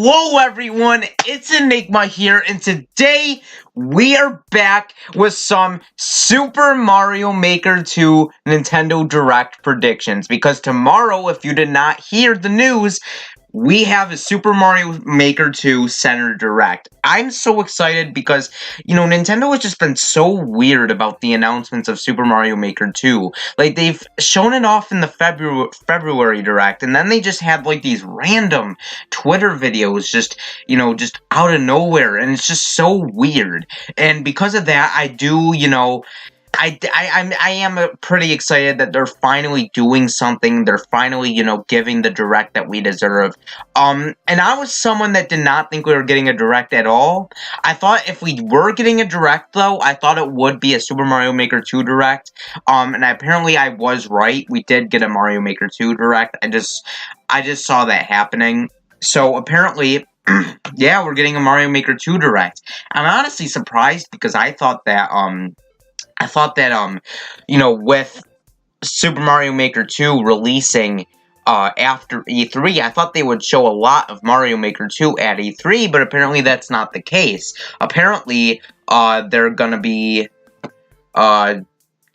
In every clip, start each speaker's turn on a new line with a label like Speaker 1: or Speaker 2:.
Speaker 1: Hello everyone, it's Enigma here, and today we are back with some Super Mario Maker 2 Nintendo Direct predictions, because tomorrow, if you did not hear the news, we have a Super Mario Maker 2 Center Direct. I'm so excited because, Nintendo has just been so weird about the announcements of Super Mario Maker 2. Like, they've shown it off in the February Direct, and then they just had, like, these random Twitter videos just out of nowhere, and it's just so weird. And because of that, I am pretty excited that they're finally doing something. They're finally, giving the Direct that we deserve. And I was someone that did not think we were getting a Direct at all. I thought if we were getting a Direct, though, I thought it would be a Super Mario Maker 2 Direct. And apparently I was right. We did get a Mario Maker 2 Direct. I just saw that happening. So apparently, yeah, we're getting a Mario Maker 2 Direct. I'm honestly surprised because I thought that, with Super Mario Maker 2 releasing after E3, I thought they would show a lot of Mario Maker 2 at E3, but apparently that's not the case. Apparently, they're gonna be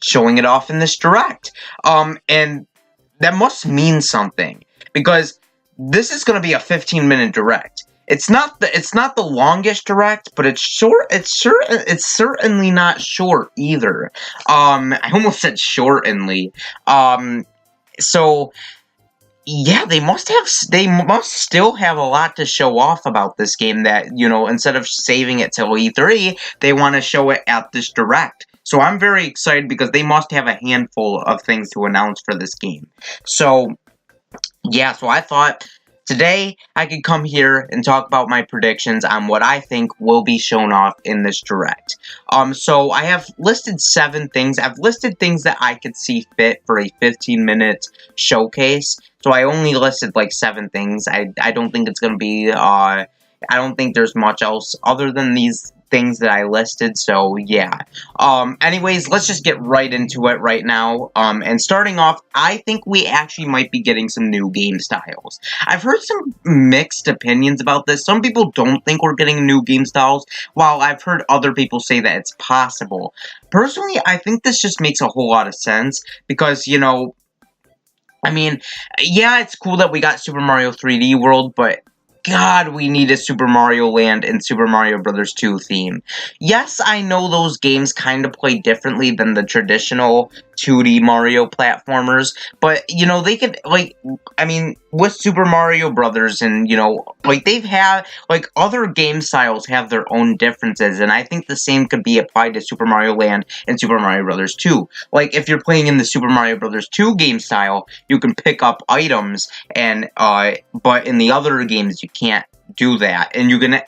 Speaker 1: showing it off in this Direct. And that must mean something, because this is gonna be a 15-minute Direct. It's not the longest Direct, but it's short. It's certainly not short either. I almost said shortenly. So yeah, they must still have a lot to show off about this game. That, instead of saving it till E3, they want to show it at this Direct. So I'm very excited because they must have a handful of things to announce for this game. So yeah, so I thought today, I could come here and talk about my predictions on what I think will be shown off in this Direct. So I have listed 7 things. I've listed things that I could see fit for a 15-minute showcase. So I only listed, like, 7 things. I don't think it's going to be, I don't think there's much else other than these things that I listed, so yeah. Anyways, let's just get right into it right now. And starting off, I think we actually might be getting some new game styles. I've heard some mixed opinions about this. Some people don't think we're getting new game styles, while I've heard other people say that it's possible. Personally, I think this just makes a whole lot of sense, because, I mean, yeah, it's cool that we got Super Mario 3D World, but God, we need a Super Mario Land and Super Mario Bros. 2 theme. Yes, I know those games kind of play differently than the traditional 2D Mario platformers, but, they could, with Super Mario Brothers and, they've had, other game styles have their own differences, and I think the same could be applied to Super Mario Land and Super Mario Bros. 2. Like, if you're playing in the Super Mario Bros. 2 game style, you can pick up items, and, but in the other games, you can't do that. And you can,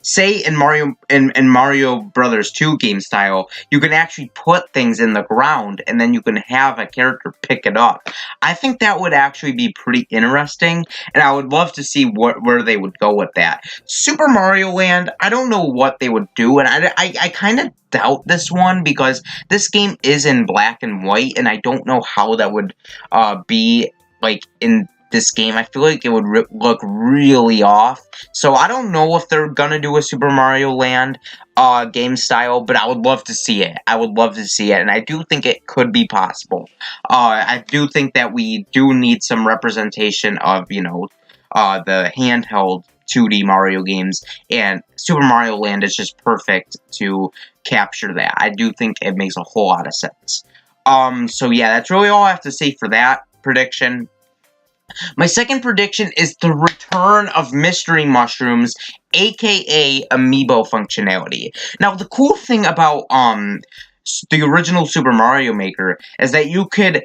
Speaker 1: say in Mario Brothers 2 game style, you can actually put things in the ground, and then you can have a character pick it up. I think that would actually be pretty interesting, and I would love to see where they would go with that. Super Mario Land, I don't know what they would do, and I kind of doubt this one, because this game is in black and white, and I don't know how that would be, in this game. I feel like it would look really off. So I don't know if they're gonna do a Super Mario Land game style, but I would love to see it. I would love to see it, and I do think it could be possible. I do think that we do need some representation of, the handheld 2D Mario games, and Super Mario Land is just perfect to capture that. I do think it makes a whole lot of sense. So yeah, that's really all I have to say for that prediction. My second prediction is the return of Mystery Mushrooms, aka Amiibo functionality. Now, the cool thing about the original Super Mario Maker is that you could,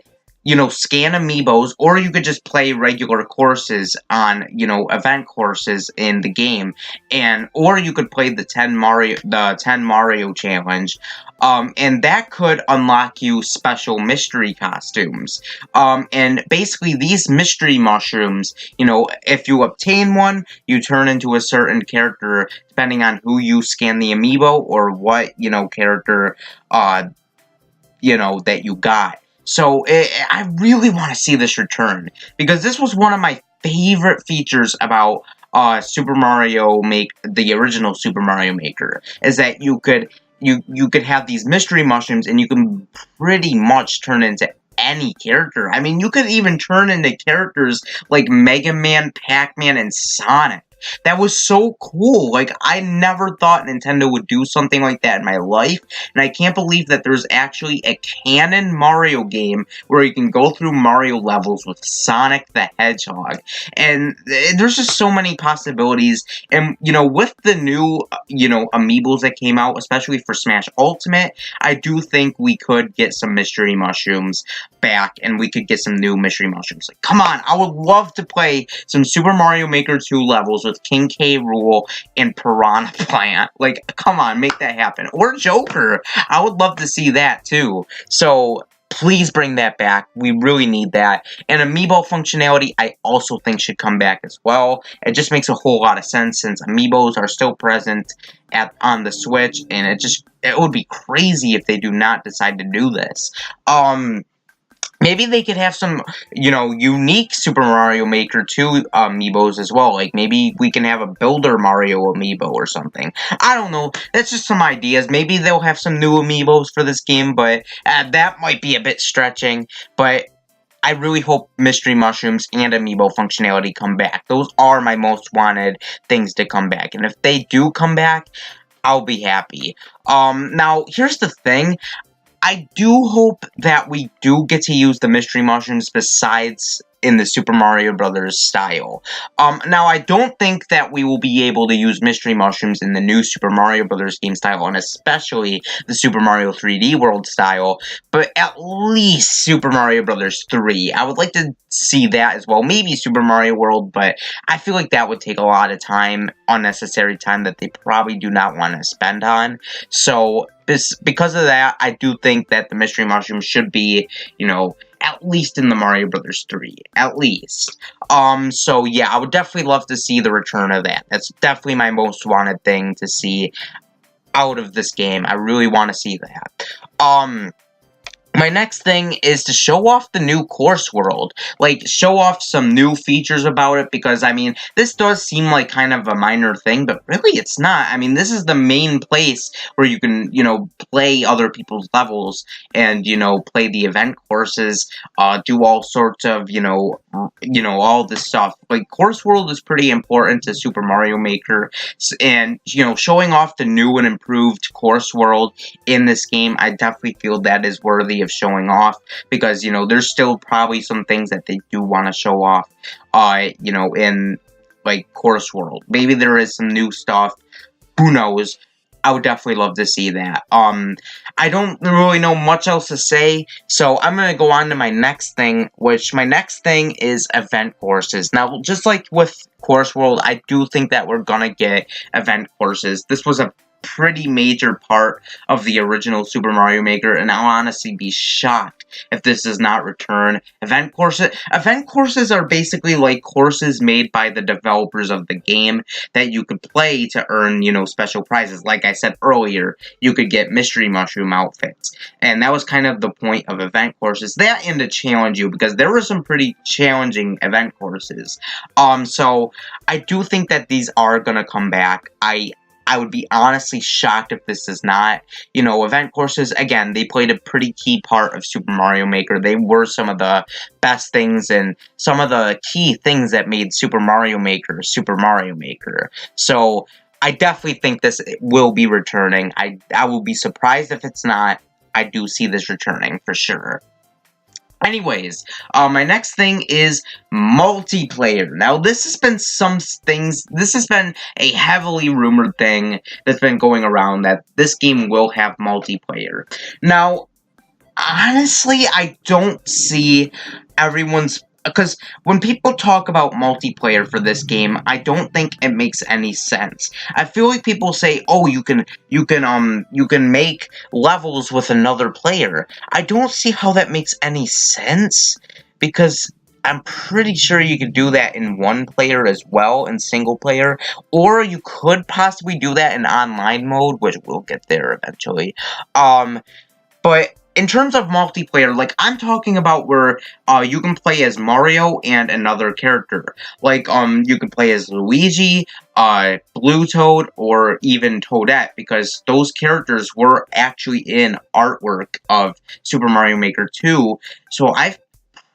Speaker 1: scan Amiibos, or you could just play regular courses on, event courses in the game, or you could play the 10 Mario challenge, and that could unlock you special mystery costumes. And basically these mystery mushrooms, if you obtain one, you turn into a certain character, depending on who you scan the Amiibo, or what, character, that you got. So, I really want to see this return, because this was one of my favorite features about Super Mario the original Super Mario Maker, is that you could have these mystery mushrooms, and you can pretty much turn into any character. I mean, you could even turn into characters like Mega Man, Pac-Man, and Sonic. That was so cool. Like, I never thought Nintendo would do something like that in my life, and I can't believe that there's actually a canon Mario game where you can go through Mario levels with Sonic the Hedgehog. And there's just so many possibilities. And, with the new, amiibos that came out, especially for Smash Ultimate, I do think we could get some mystery mushrooms back, and we could get some new mystery mushrooms. Like, come on, I would love to play some Super Mario Maker 2 levels with King K. Rool and Piranha Plant. Like, come on, make that happen. Or Joker. I would love to see that, too. So, please bring that back. We really need that. And amiibo functionality, I also think should come back as well. It just makes a whole lot of sense since amiibos are still present on the Switch, and it would be crazy if they do not decide to do this. Maybe they could have some, unique Super Mario Maker 2 amiibos as well. Like, maybe we can have a Builder Mario amiibo or something. I don't know. That's just some ideas. Maybe they'll have some new amiibos for this game, but that might be a bit stretching. But I really hope Mystery Mushrooms and amiibo functionality come back. Those are my most wanted things to come back. And if they do come back, I'll be happy. Now, here's the thing. I do hope that we do get to use the mystery mushrooms besides in the Super Mario Brothers style. Now, I don't think that we will be able to use mystery mushrooms in the new Super Mario Brothers game style, and especially the Super Mario 3D World style, but at least Super Mario Brothers 3. I would like to see that as well. Maybe Super Mario World, but I feel like that would take a lot of time, unnecessary time that they probably do not want to spend on. So, because of that, I do think that the mystery mushrooms should be, at least in the Mario Brothers 3. At least. So yeah, I would definitely love to see the return of that. That's definitely my most wanted thing to see out of this game. I really want to see that. My next thing is to show off the new course world. Like, show off some new features about it, because, I mean, this does seem like kind of a minor thing, but really it's not. I mean, this is the main place where you can, play other people's levels and, play the event courses, do all sorts of, all this stuff. Like, course world is pretty important to Super Mario Maker, and, showing off the new and improved course world in this game, I definitely feel that is worthy of showing off, because there's still probably some things that they do want to show off in like course world. Maybe there is some new stuff, who knows. I would definitely love to see that. I don't really know much else to say, so I'm going to go on to my next thing, which my next thing is event courses. Now, just like with Course World, I do think that we're going to get event courses. This was a pretty major part of the original Super Mario Maker, and I'll honestly be shocked if this does not return. Event courses are basically like courses made by the developers of the game that you could play to earn, special prizes. Like I said earlier, you could get mystery mushroom outfits, and that was kind of the point of event courses. That and to challenge you, because there were some pretty challenging event courses. So I do think that these are gonna come back. I would be honestly shocked if this is not. Event courses, again, they played a pretty key part of Super Mario Maker. They were some of the best things and some of the key things that made Super Mario Maker Super Mario Maker. So, I definitely think this will be returning. I will be surprised if it's not. I do see this returning for sure. Anyways, my next thing is multiplayer. Now, this has been a heavily rumored thing that's been going around, that this game will have multiplayer. Now, honestly, I don't see because when people talk about multiplayer for this game, I don't think it makes any sense. I feel like people say, "Oh, you can make levels with another player." I don't see how that makes any sense, because I'm pretty sure you could do that in one player as well, in single player, or you could possibly do that in online mode, which we'll get there eventually. But in terms of multiplayer, like, I'm talking about where you can play as Mario and another character. Like, you can play as Luigi, Blue Toad, or even Toadette, because those characters were actually in artwork of Super Mario Maker 2. So I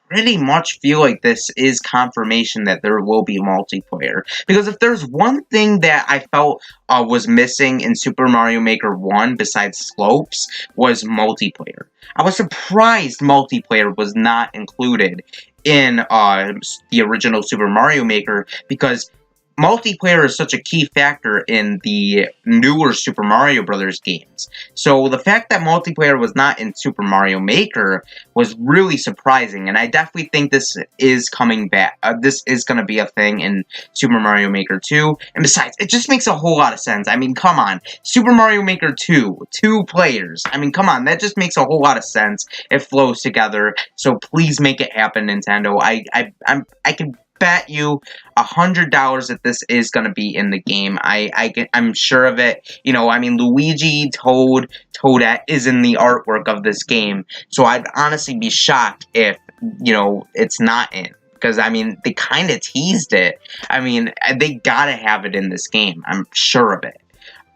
Speaker 1: pretty much feel like this is confirmation that there will be multiplayer. Because if there's one thing that I felt was missing in Super Mario Maker 1 besides slopes, was multiplayer. I was surprised multiplayer was not included in the original Super Mario Maker, because multiplayer is such a key factor in the newer Super Mario Brothers games. So the fact that multiplayer was not in Super Mario Maker was really surprising, and I definitely think this is coming back. This is going to be a thing in Super Mario Maker 2, and besides, it just makes a whole lot of sense. I mean, come on, Super Mario Maker 2, 2 players. I mean, come on, that just makes a whole lot of sense. It flows together, so please make it happen, Nintendo. I can bet you $100 that this is going to be in the game. I'm sure of it. You know, I mean, Luigi, Toad, Toadette is in the artwork of this game, so I'd honestly be shocked if, you know, it's not in. Because, I mean, they kind of teased it. I mean, they gotta have it in this game. I'm sure of it.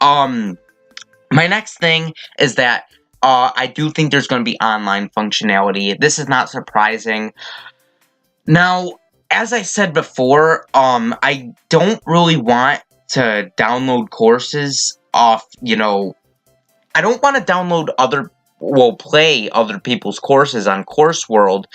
Speaker 1: My next thing is that I do think there's going to be online functionality. This is not surprising. Now, as I said before, I don't really want to download courses off, you know, I don't want to download play other people's courses on Course World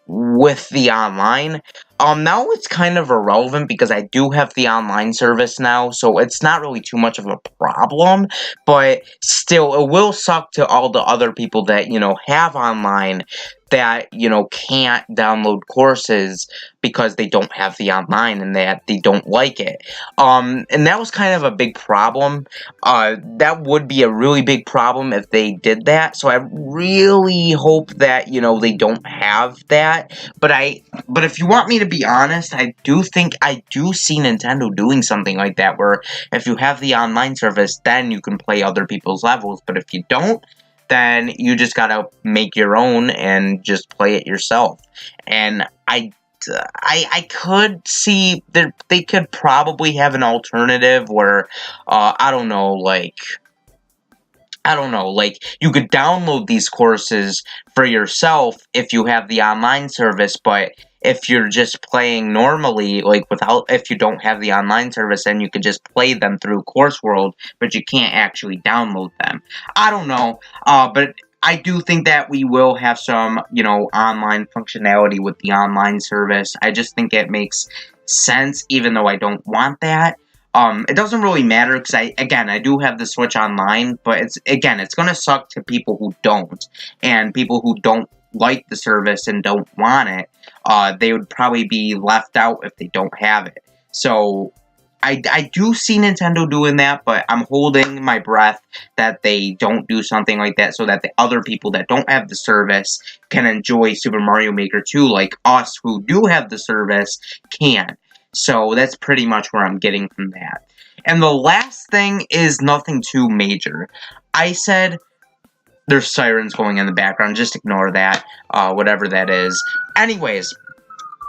Speaker 1: with the online. Now it's kind of irrelevant because I do have the online service now, so it's not really too much of a problem, but still, it will suck to all the other people that, you know, have online that, you know, can't download courses because they don't have the online and that they don't like it. And that was kind of a big problem. That would be a really big problem if they did that, so I really hope that, you know, they don't have that. But if you want me to be honest, I do see Nintendo doing something like that, where if you have the online service, then you can play other people's levels, but if you don't, then you just gotta make your own and just play it yourself. And I could see that they could probably have an alternative where, I don't know, like, you could download these courses for yourself if you have the online service, but if you're just playing normally, like, if you don't have the online service, then you could just play them through Course World, but you can't actually download them. I don't know, but I do think that we will have some, you know, online functionality with the online service. I just think it makes sense, even though I don't want that. It doesn't really matter, because I do have the Switch Online, but it's gonna suck to people who don't, and people who don't like the service and don't want it. They would probably be left out if they don't have it. So, I do see Nintendo doing that, but I'm holding my breath that they don't do something like that, so that the other people that don't have the service can enjoy Super Mario Maker 2, like us who do have the service can. So that's pretty much where I'm getting from that. And the last thing is nothing too major. I said there's sirens going in the background. Just ignore that, whatever that is. Anyways,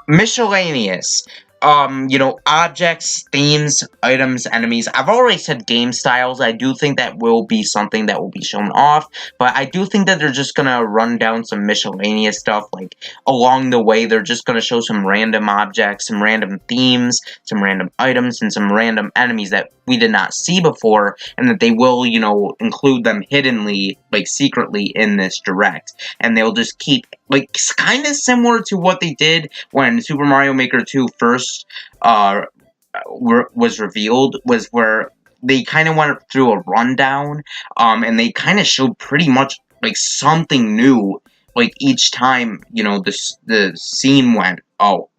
Speaker 1: miscellaneous. You know, objects, themes, items, enemies. I've already said game styles. I do think that will be something that will be shown off, but I do think that they're just gonna run down some miscellaneous stuff, like, along the way, they're just gonna show some random objects, some random themes, some random items, and some random enemies that we did not see before, and that they will, you know, include them hiddenly, like, secretly in this Direct, and they'll just keep, like, kind of similar to what they did when Super Mario Maker 2 first was revealed, was where they kind of went through a rundown, and they kind of showed pretty much, like, something new, like, each time, you know, the scene went,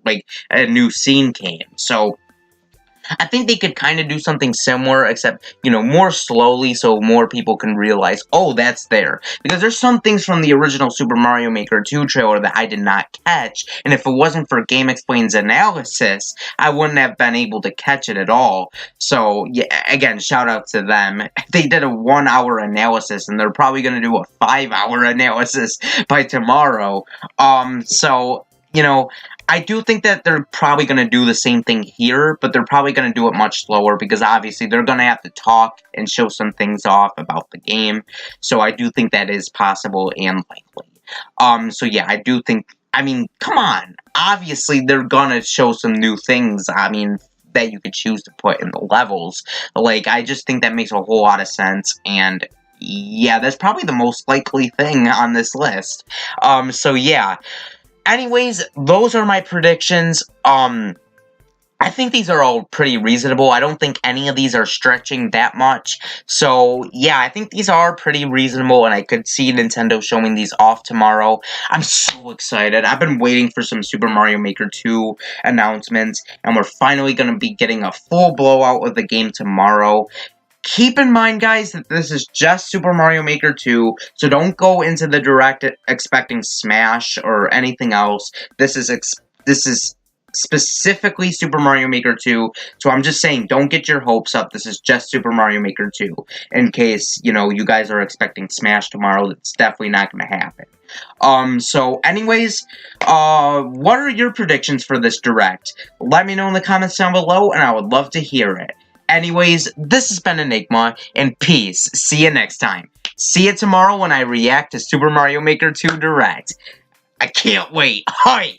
Speaker 1: like, a new scene came. So I think they could kind of do something similar, except, more slowly so more people can realize, oh, that's there. Because there's some things from the original Super Mario Maker 2 trailer that I did not catch, and if it wasn't for Game Explain's analysis, I wouldn't have been able to catch it at all. So, yeah, again, shout out to them. They did a 1-hour analysis, and they're probably going to do a 5-hour analysis by tomorrow. So, I do think that they're probably going to do the same thing here, but they're probably going to do it much slower because obviously they're going to have to talk and show some things off about the game. So I do think that is possible and likely. So yeah, I do think, come on. Obviously they're going to show some new things, that you could choose to put in the levels. I just think that makes a whole lot of sense, and yeah, that's probably the most likely thing on this list. So yeah. Anyways, those are my predictions. I think these are all pretty reasonable. I don't think any of these are stretching that much. So, yeah, I think these are pretty reasonable, and I could see Nintendo showing these off tomorrow. I'm so excited. I've been waiting for some Super Mario Maker 2 announcements, and we're finally going to be getting a full blowout of the game tomorrow. Keep in mind, guys, that this is just Super Mario Maker 2, so don't go into the Direct expecting Smash or anything else. This is specifically Super Mario Maker 2, so I'm just saying, don't get your hopes up. This is just Super Mario Maker 2. In case, you guys are expecting Smash tomorrow, that's definitely not going to happen. So anyways, what are your predictions for this Direct? Let me know in the comments down below, and I would love to hear it. Anyways, this has been Enigma, and peace. See you next time. See you tomorrow when I react to Super Mario Maker 2 Direct. I can't wait. Hi!